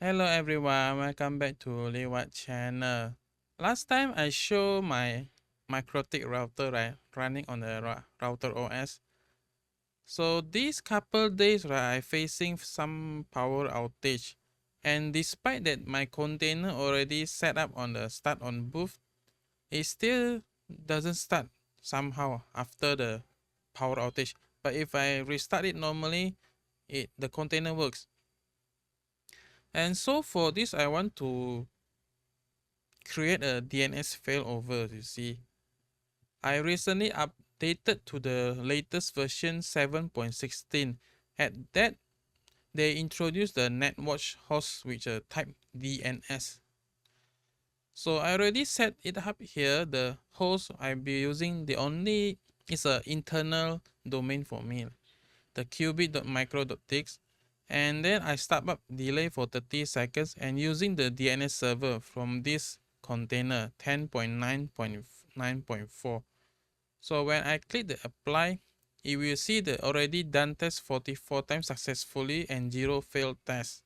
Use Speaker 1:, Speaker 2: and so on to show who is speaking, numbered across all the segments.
Speaker 1: Hello everyone, welcome back to leewhat channel. Last time I showed my MikroTik router, right, running on the RouterOS. So these couple days, right, I facing some power outage, and despite that my container already set up on the start on boot, it still doesn't start somehow after the power outage. But if I restart it normally, the container works. And so for this, I want to create a DNS failover. You see, I recently updated to the latest version 7.16. At that, they introduced the Netwatch host with a type DNS. So I already set it up here. The host I'll be using is an internal domain for me, the qubit.micro.txt. And then I start up delay for 30 seconds and using the DNS server from this container 10.9.9.4. So when I click the apply, you will see the already done test 44 times successfully and 0 failed tests.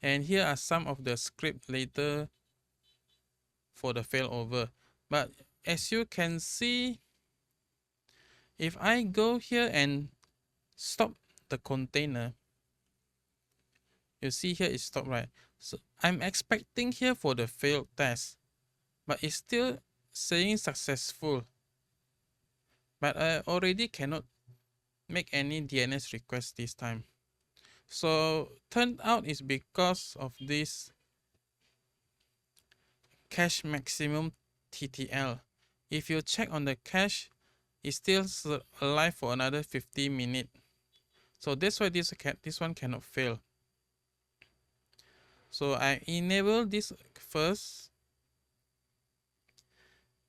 Speaker 1: And here are some of the script later for the failover. But as you can see, if I go here and stop the container, you see here it stopped, right? So I'm expecting here for the failed test, but it's still saying successful. But I already cannot make any DNS request this time. So turned out it's because of this cache maximum TTL. If you check on the cache, it's still alive for another 50 minutes. So that's why this one cannot fail. So I enable this first,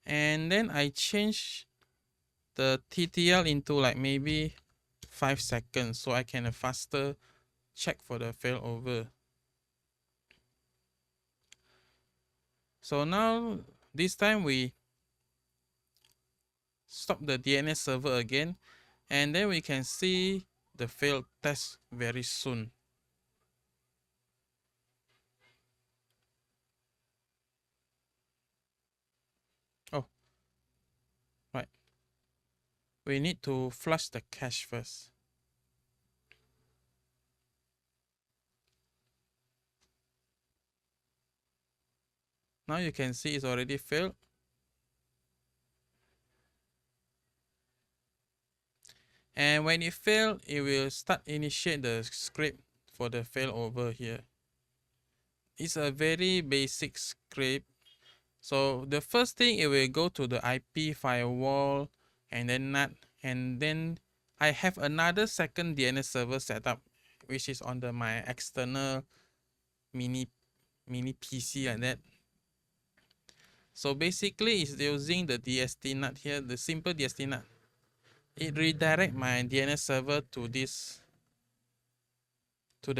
Speaker 1: and then I change the TTL into like maybe 5 seconds so I can faster check for the failover. So now this time we stop the DNS server again, and then we can see the failed test very soon. Oh, right. We need to flush the cache first. Now you can see it's already failed. And when it fails, it will initiate the script for the failover here. It's a very basic script. So the first thing, it will go to the IP firewall and then NAT, and then I have another second DNS server set up, which is on my external mini PC like that. So basically it's using the DST NAT here, the simple DST NAT. It redirect my DNS server to the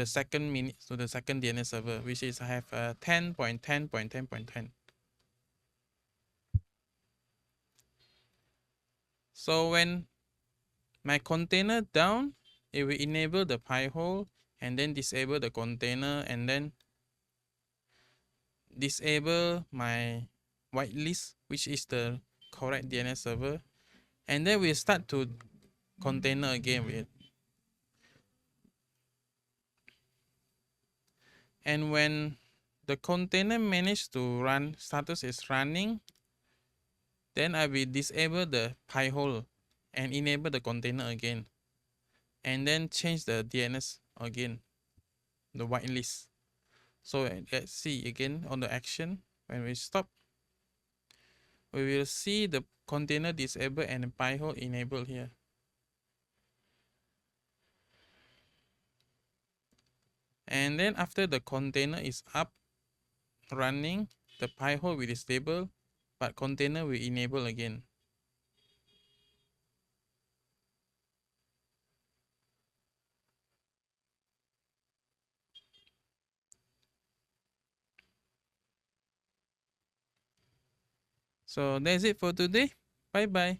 Speaker 1: second DNS server, which is I have 10.10.10.10. So when my container down, it will enable the Pi-hole and then disable the container and then disable my whitelist, which is the correct DNS server, and then we start to container again with it. And when the container managed to run, status is running, then I will disable the Pi-hole and enable the container again, and then change the DNS again, the whitelist. So let's see again on the action. When we stop, we will see the container disabled and the Pi-hole enabled here. And then after the container is up running, the Pi-hole will disable, but container will enable again. So that's it for today. Bye bye.